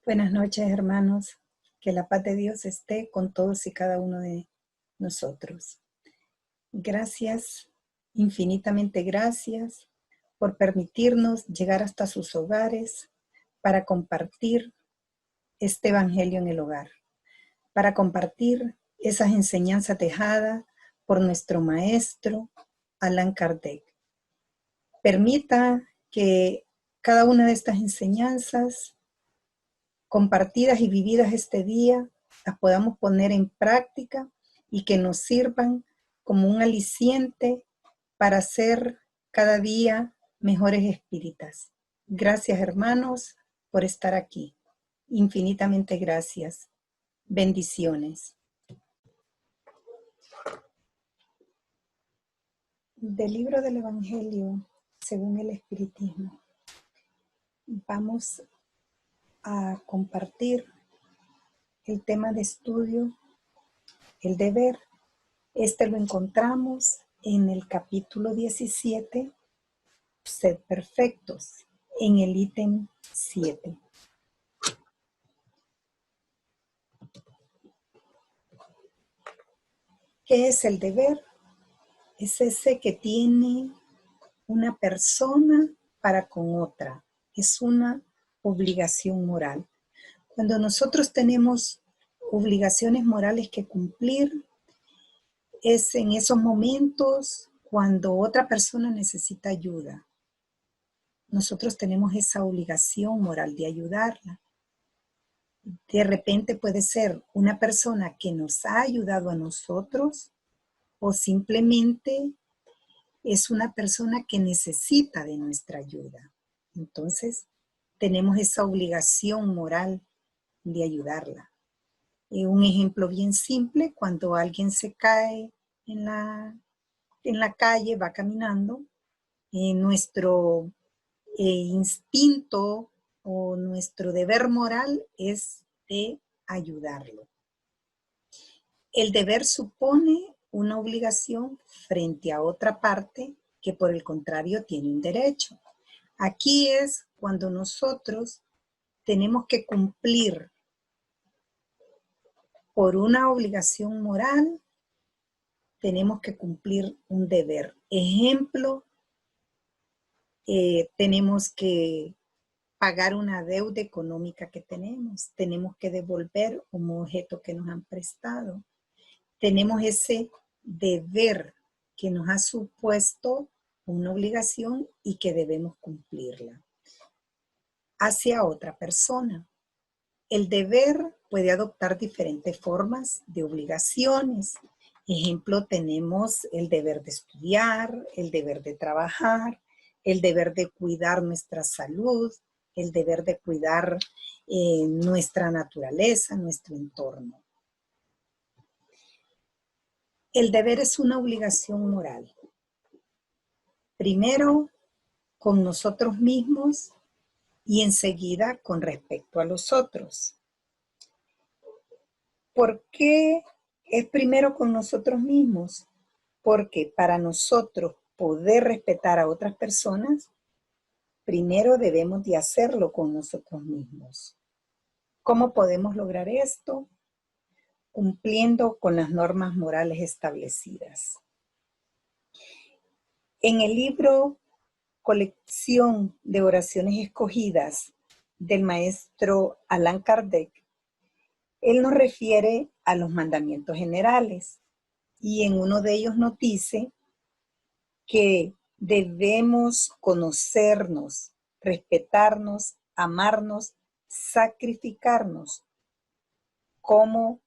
Buenas noches, hermanos. Que la paz de Dios esté con todos y cada uno de nosotros. Gracias, infinitamente gracias, por permitirnos llegar hasta sus hogares para compartir este evangelio en el hogar, para compartir esas enseñanzas dejadas por nuestro maestro Allan Kardec. Permita que cada una de estas enseñanzas compartidas y vividas este día, las podamos poner en práctica y que nos sirvan como un aliciente para ser cada día mejores espíritas. Gracias, hermanos, por estar aquí. Infinitamente gracias. Bendiciones. Del libro del Evangelio según el Espiritismo, vamos a compartir el tema de estudio, el deber. Este lo encontramos en el capítulo 17, Sed perfectos, en el ítem 7. ¿Qué es el deber? Es ese que tiene una persona para con otra. Es una obligación moral. Cuando nosotros tenemos obligaciones morales que cumplir, es en esos momentos cuando otra persona necesita ayuda. Nosotros tenemos esa obligación moral de ayudarla. De repente puede ser una persona que nos ha ayudado a nosotros o simplemente es una persona que necesita de nuestra ayuda. Entonces, tenemos esa obligación moral de ayudarla. Un ejemplo bien simple, cuando alguien se cae en la calle, va caminando, nuestro instinto o nuestro deber moral es de ayudarlo. El deber supone una obligación frente a otra parte que por el contrario tiene un derecho. Aquí es cuando nosotros tenemos que cumplir por una obligación moral, tenemos que cumplir un deber. Ejemplo, tenemos que pagar una deuda económica que tenemos que devolver un objeto que nos han prestado. Tenemos ese deber que nos ha supuesto una obligación y que debemos cumplirla hacia otra persona. El deber puede adoptar diferentes formas de obligaciones. Ejemplo, tenemos el deber de estudiar, el deber de trabajar, el deber de cuidar nuestra salud, el deber de cuidar nuestra naturaleza, nuestro entorno. El deber es una obligación moral. Primero, con nosotros mismos y enseguida con respecto a los otros. ¿Por qué es primero con nosotros mismos? Porque para nosotros poder respetar a otras personas, primero debemos de hacerlo con nosotros mismos. ¿Cómo podemos lograr esto? Cumpliendo con las normas morales establecidas. En el libro Colección de Oraciones Escogidas del maestro Allan Kardec, él nos refiere a los mandamientos generales y en uno de ellos nos dice que debemos conocernos, respetarnos, amarnos, sacrificarnos como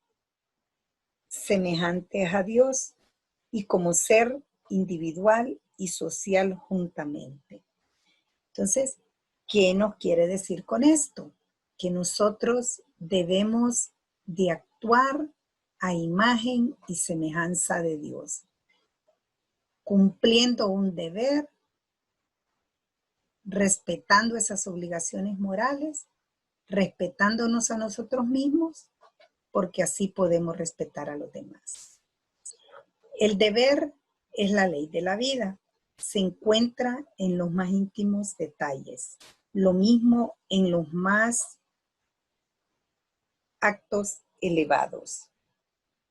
semejantes a Dios y como ser individual y social juntamente. Entonces, ¿qué nos quiere decir con esto? Que nosotros debemos de actuar a imagen y semejanza de Dios, cumpliendo un deber, respetando esas obligaciones morales, respetándonos a nosotros mismos, porque así podemos respetar a los demás. El deber es la ley de la vida. Se encuentra en los más íntimos detalles. Lo mismo en los más actos elevados.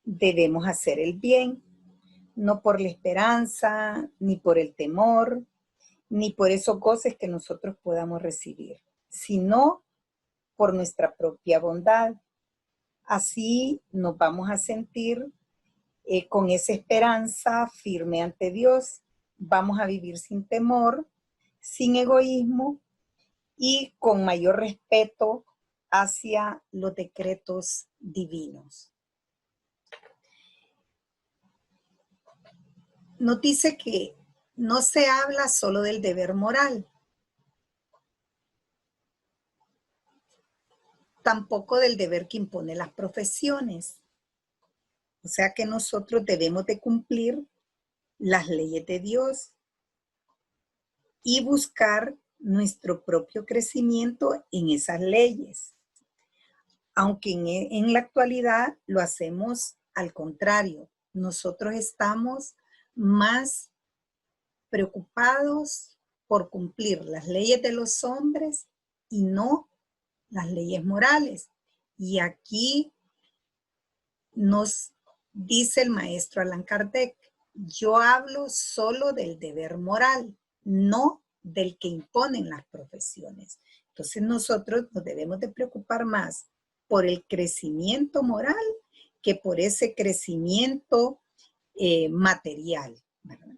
Debemos hacer el bien, no por la esperanza, ni por el temor, ni por esos goces que nosotros podamos recibir, sino por nuestra propia bondad. Así nos vamos a sentir con esa esperanza firme ante Dios. Vamos a vivir sin temor, sin egoísmo y con mayor respeto hacia los decretos divinos. Nos dice que no se habla solo del deber moral, tampoco del deber que imponen las profesiones. O sea que nosotros debemos de cumplir las leyes de Dios y buscar nuestro propio crecimiento en esas leyes. Aunque en la actualidad lo hacemos al contrario. Nosotros estamos más preocupados por cumplir las leyes de los hombres y no las leyes morales. Y aquí nos dice el maestro Allan Kardec, yo hablo solo del deber moral, no del que imponen las profesiones. Entonces nosotros nos debemos de preocupar más por el crecimiento moral que por ese crecimiento material, ¿verdad?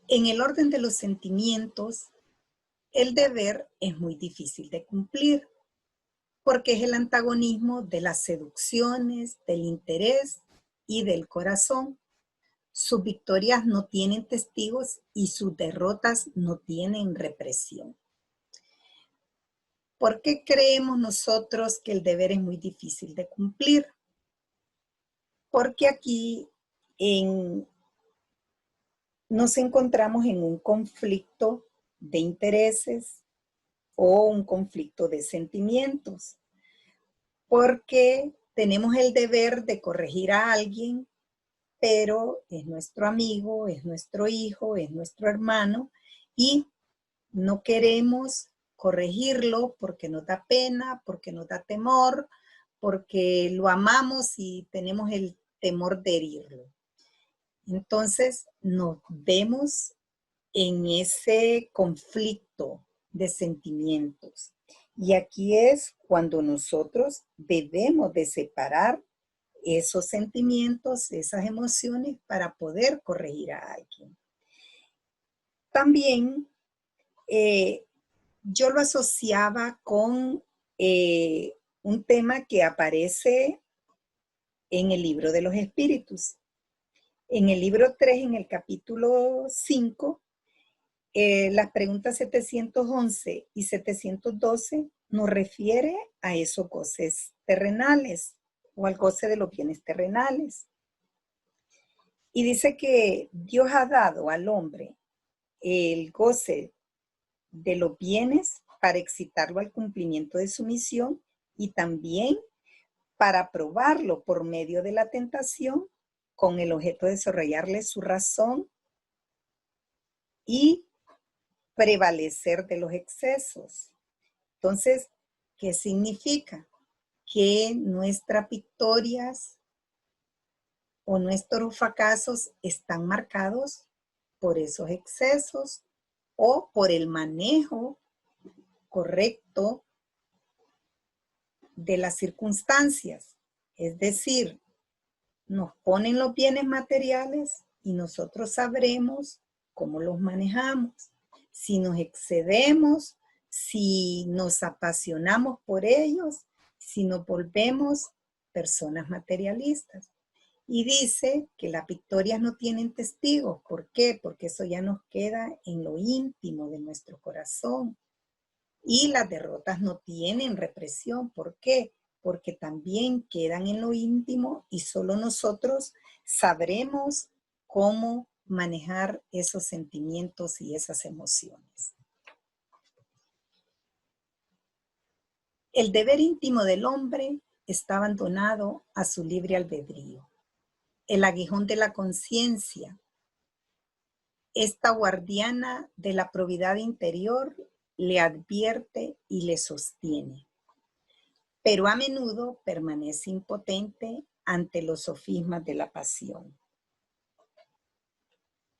En el orden de los sentimientos, el deber es muy difícil de cumplir porque es el antagonismo de las seducciones, del interés y del corazón. Sus victorias no tienen testigos y sus derrotas no tienen represión. ¿Por qué creemos nosotros que el deber es muy difícil de cumplir? Porque aquí nos encontramos en un conflicto de intereses o un conflicto de sentimientos, porque tenemos el deber de corregir a alguien, pero es nuestro amigo, es nuestro hijo, es nuestro hermano, y no queremos corregirlo porque nos da pena, porque nos da temor, porque lo amamos y tenemos el temor de herirlo. Entonces nos vemos en ese conflicto de sentimientos. Y aquí es cuando nosotros debemos de separar esos sentimientos, esas emociones para poder corregir a alguien. También yo lo asociaba con un tema que aparece en el libro de los espíritus. En el libro 3, en el capítulo 5, las preguntas 711 y 712 nos refiere a esos goces terrenales o al goce de los bienes terrenales. Y dice que Dios ha dado al hombre el goce de los bienes para excitarlo al cumplimiento de su misión y también para probarlo por medio de la tentación con el objeto de desarrollarle su razón y prevalecer de los excesos. Entonces, ¿qué significa? Que nuestras victorias o nuestros fracasos están marcados por esos excesos o por el manejo correcto de las circunstancias. Es decir, nos ponen los bienes materiales y nosotros sabremos cómo los manejamos. Si nos excedemos, si nos apasionamos por ellos, si nos volvemos personas materialistas. Y dice que las victorias no tienen testigos. ¿Por qué? Porque eso ya nos queda en lo íntimo de nuestro corazón. Y las derrotas no tienen represión. ¿Por qué? Porque también quedan en lo íntimo y solo nosotros sabremos cómo manejar esos sentimientos y esas emociones. El deber íntimo del hombre está abandonado a su libre albedrío. El aguijón de la conciencia, esta guardiana de la probidad interior, le advierte y le sostiene, pero a menudo permanece impotente ante los sofismas de la pasión.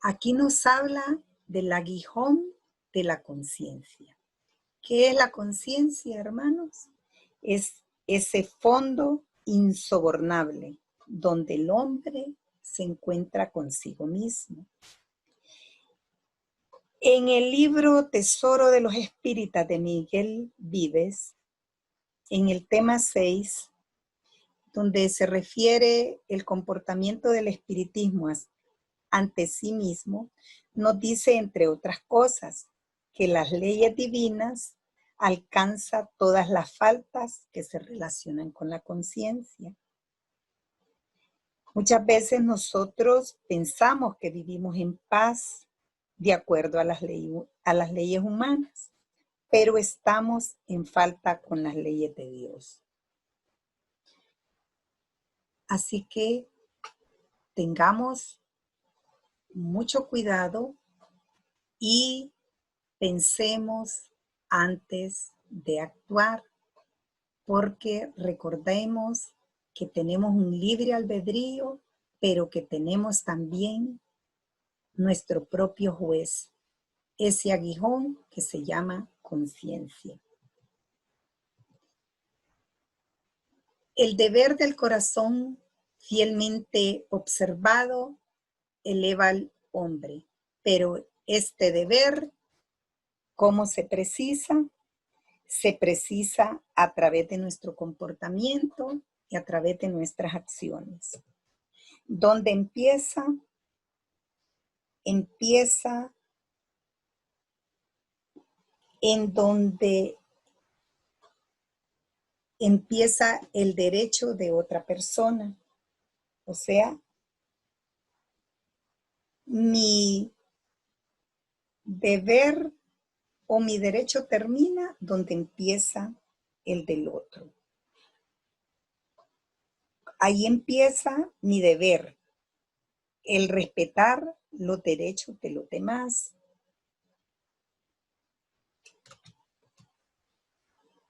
Aquí nos habla del aguijón de la conciencia. ¿Qué es la conciencia, hermanos? Es ese fondo insobornable donde el hombre se encuentra consigo mismo. En el libro Tesoro de los Espíritas de Miguel Vives, en el tema 6, donde se refiere el comportamiento del espiritismo ante sí mismo, nos dice, entre otras cosas, que las leyes divinas alcanzan todas las faltas que se relacionan con la conciencia. Muchas veces nosotros pensamos que vivimos en paz de acuerdo a las leyes humanas, pero estamos en falta con las leyes de Dios. Así que tengamos mucho cuidado y pensemos antes de actuar, porque recordemos que tenemos un libre albedrío, pero que tenemos también nuestro propio juez, ese aguijón que se llama conciencia. El deber del corazón fielmente observado eleva al hombre, pero este deber, ¿cómo se precisa? Se precisa a través de nuestro comportamiento y a través de nuestras acciones. ¿Dónde empieza? Empieza en donde empieza el derecho de otra persona. O sea, mi deber o mi derecho termina donde empieza el del otro. Ahí empieza mi deber, el respetar los derechos de los demás.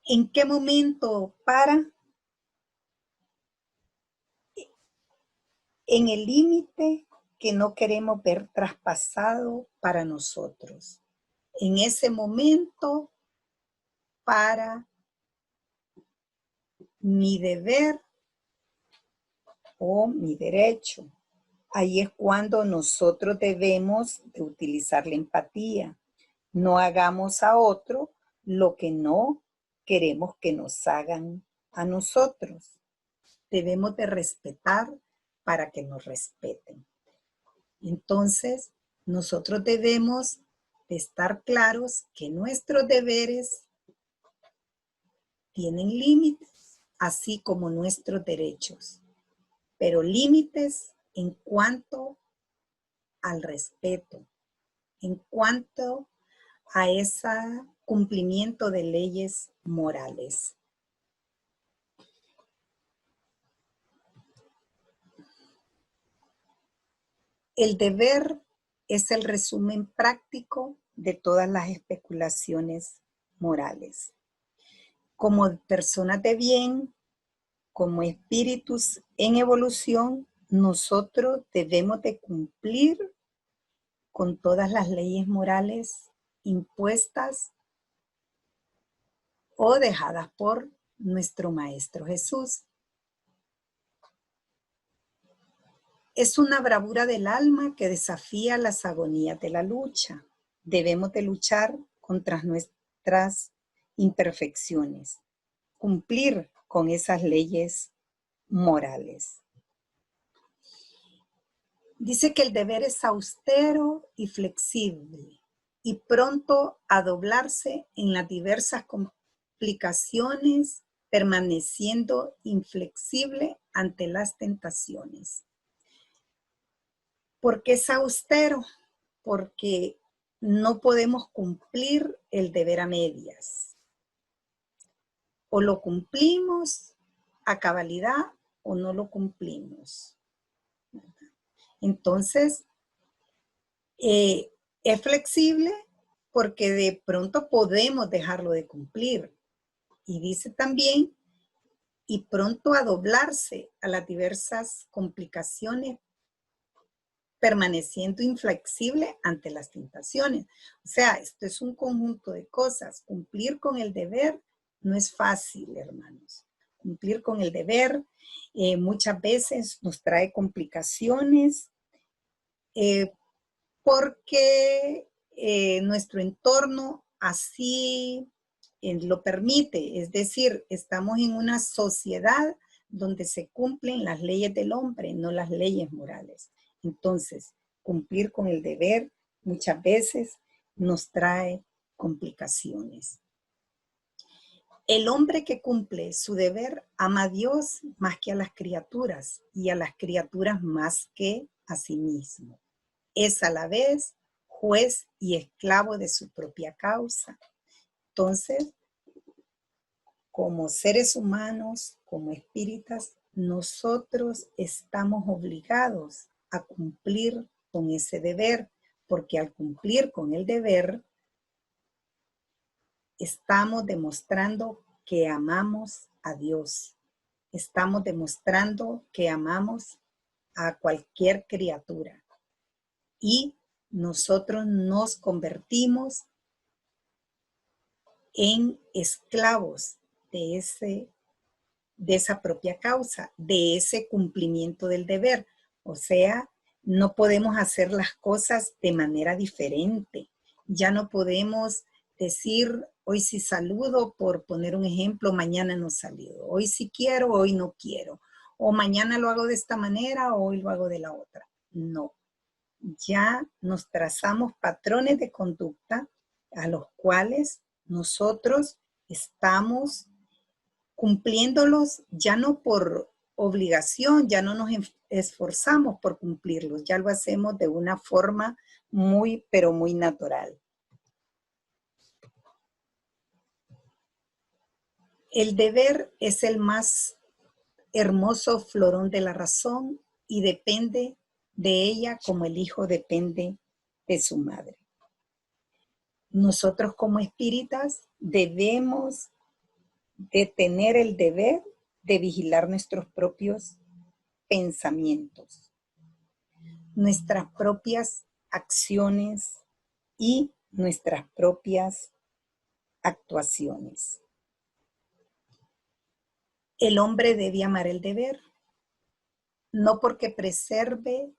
¿En qué momento para? En el límite que no queremos ver traspasado para nosotros. En ese momento para mi deber o mi derecho. Ahí es cuando nosotros debemos de utilizar la empatía. No hagamos a otro lo que no queremos que nos hagan a nosotros. Debemos de respetar para que nos respeten. Entonces, nosotros debemos de estar claros que nuestros deberes tienen límites, así como nuestros derechos, pero límites en cuanto al respeto, en cuanto a ese cumplimiento de leyes morales. El deber es el resumen práctico de todas las especulaciones morales. Como personas de bien, como espíritus en evolución, nosotros debemos de cumplir con todas las leyes morales impuestas o dejadas por nuestro Maestro Jesús. Es una bravura del alma que desafía las agonías de la lucha. Debemos de luchar contra nuestras imperfecciones, cumplir con esas leyes morales. Dice que el deber es austero y flexible y pronto a doblarse en las diversas complicaciones, permaneciendo inflexible ante las tentaciones. ¿Por qué es austero? Porque no podemos cumplir el deber a medias. O lo cumplimos a cabalidad o no lo cumplimos. Entonces, es flexible porque de pronto podemos dejarlo de cumplir. Y dice también, y pronto a doblarse a las diversas complicaciones, permaneciendo inflexible ante las tentaciones. O sea, esto es un conjunto de cosas. Cumplir con el deber no es fácil, hermanos. Cumplir con el deber muchas veces nos trae complicaciones porque nuestro entorno así lo permite. Es decir, estamos en una sociedad donde se cumplen las leyes del hombre, no las leyes morales. Entonces, cumplir con el deber muchas veces nos trae complicaciones. El hombre que cumple su deber ama a Dios más que a las criaturas y a las criaturas más que a sí mismo. Es a la vez juez y esclavo de su propia causa. Entonces, como seres humanos, como espíritas, nosotros estamos obligados a cumplir con ese deber, porque al cumplir con el deber, estamos demostrando que amamos a Dios. Estamos demostrando que amamos a cualquier criatura. Y nosotros nos convertimos en esclavos de esa propia causa, de ese cumplimiento del deber. O sea, no podemos hacer las cosas de manera diferente. Ya no podemos decir, hoy sí saludo, por poner un ejemplo, mañana no saludo. Hoy sí quiero, hoy no quiero. O mañana lo hago de esta manera, hoy lo hago de la otra. No. Ya nos trazamos patrones de conducta a los cuales nosotros estamos cumpliéndolos ya no por obligación, ya no nos esforzamos por cumplirlos, ya lo hacemos de una forma muy, pero muy natural. El deber es el más hermoso florón de la razón y depende de ella como el hijo depende de su madre. Nosotros como espíritas debemos de tener el deber de vigilar nuestros propios pensamientos, nuestras propias acciones y nuestras propias actuaciones. El hombre debe amar el deber, no porque preserve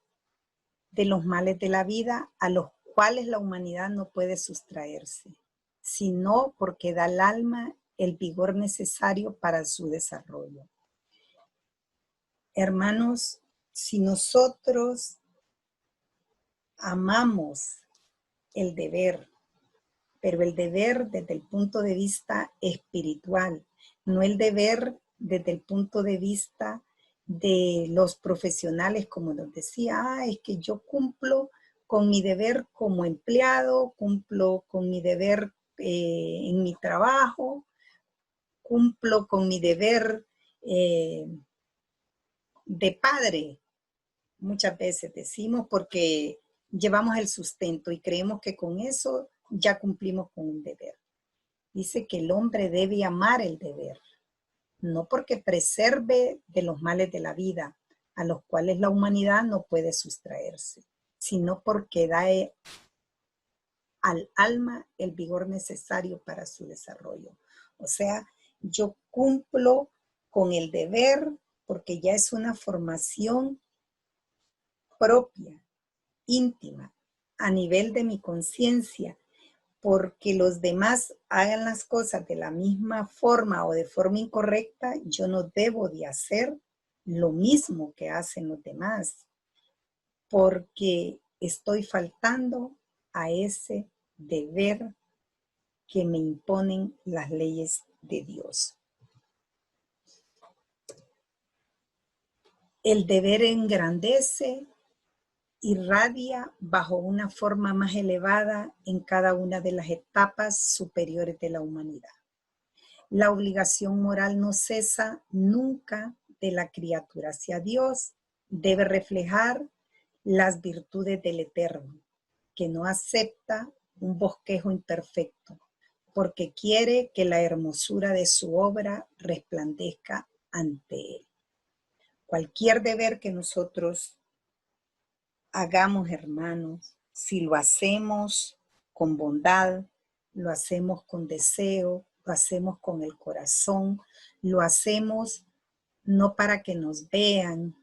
de los males de la vida a los cuales la humanidad no puede sustraerse, sino porque da al alma el vigor necesario para su desarrollo. Hermanos, si nosotros amamos el deber, pero el deber desde el punto de vista espiritual, no el deber desde el punto de vista de los profesionales, como nos decía, es que yo cumplo con mi deber como empleado, cumplo con mi deber en mi trabajo, cumplo con mi deber de padre, muchas veces decimos, porque llevamos el sustento y creemos que con eso ya cumplimos con un deber. Dice que el hombre debe amar el deber, no porque preserve de los males de la vida, a los cuales la humanidad no puede sustraerse, sino porque da al alma el vigor necesario para su desarrollo. O sea, yo cumplo con el deber porque ya es una formación propia, íntima, a nivel de mi conciencia, porque los demás hagan las cosas de la misma forma o de forma incorrecta, yo no debo de hacer lo mismo que hacen los demás, porque estoy faltando a ese deber que me imponen las leyes de Dios. El deber engrandece, irradia bajo una forma más elevada en cada una de las etapas superiores de la humanidad. La obligación moral no cesa nunca de la criatura hacia Dios. Debe reflejar las virtudes del Eterno, que no acepta un bosquejo imperfecto, porque quiere que la hermosura de su obra resplandezca ante él. Cualquier deber que nosotros hagamos, hermanos, si lo hacemos con bondad, lo hacemos con deseo, lo hacemos con el corazón, lo hacemos no para que nos vean,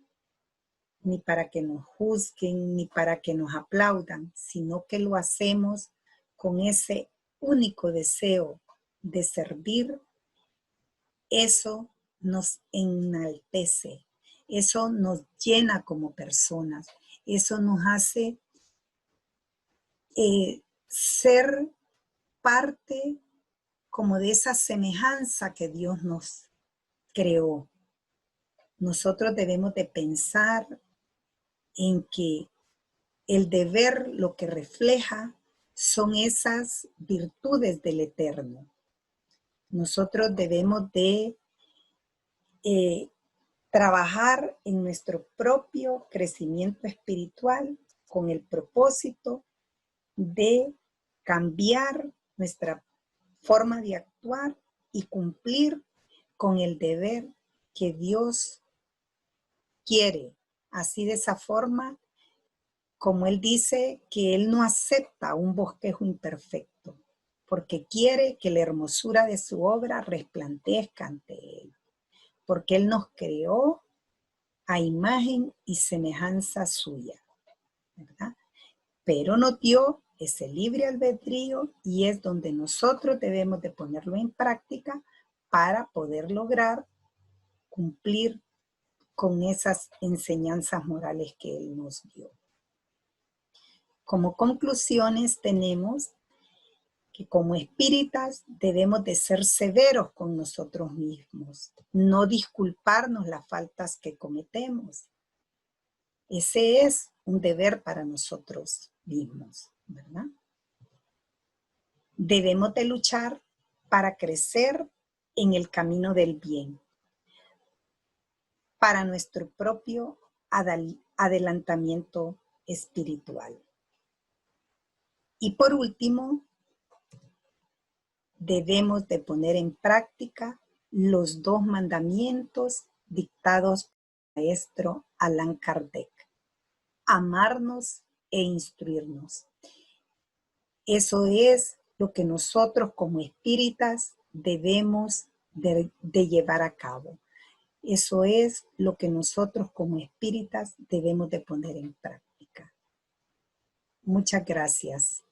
ni para que nos juzguen, ni para que nos aplaudan, sino que lo hacemos con ese único deseo de servir. Eso nos enaltece, eso nos llena como personas, eso nos hace ser parte como de esa semejanza que Dios nos creó. Nosotros debemos de pensar en que el deber lo que refleja son esas virtudes del Eterno. Nosotros debemos de trabajar en nuestro propio crecimiento espiritual con el propósito de cambiar nuestra forma de actuar y cumplir con el deber que Dios quiere. Así, de esa forma, como Él dice que Él no acepta un bosquejo imperfecto, porque quiere que la hermosura de su obra resplandezca ante Él, porque Él nos creó a imagen y semejanza suya, ¿verdad? Pero nos dio ese libre albedrío y es donde nosotros debemos de ponerlo en práctica para poder lograr cumplir con esas enseñanzas morales que Él nos dio. Como conclusiones tenemos que como espíritas debemos de ser severos con nosotros mismos, no disculparnos las faltas que cometemos. Ese es un deber para nosotros mismos, ¿verdad? Debemos de luchar para crecer en el camino del bien, para nuestro propio adelantamiento espiritual. Y por último, debemos de poner en práctica los 2 mandamientos dictados por el maestro Allan Kardec: amarnos e instruirnos. Eso es lo que nosotros como espíritas debemos de llevar a cabo. Eso es lo que nosotros como espíritas debemos de poner en práctica. Muchas gracias.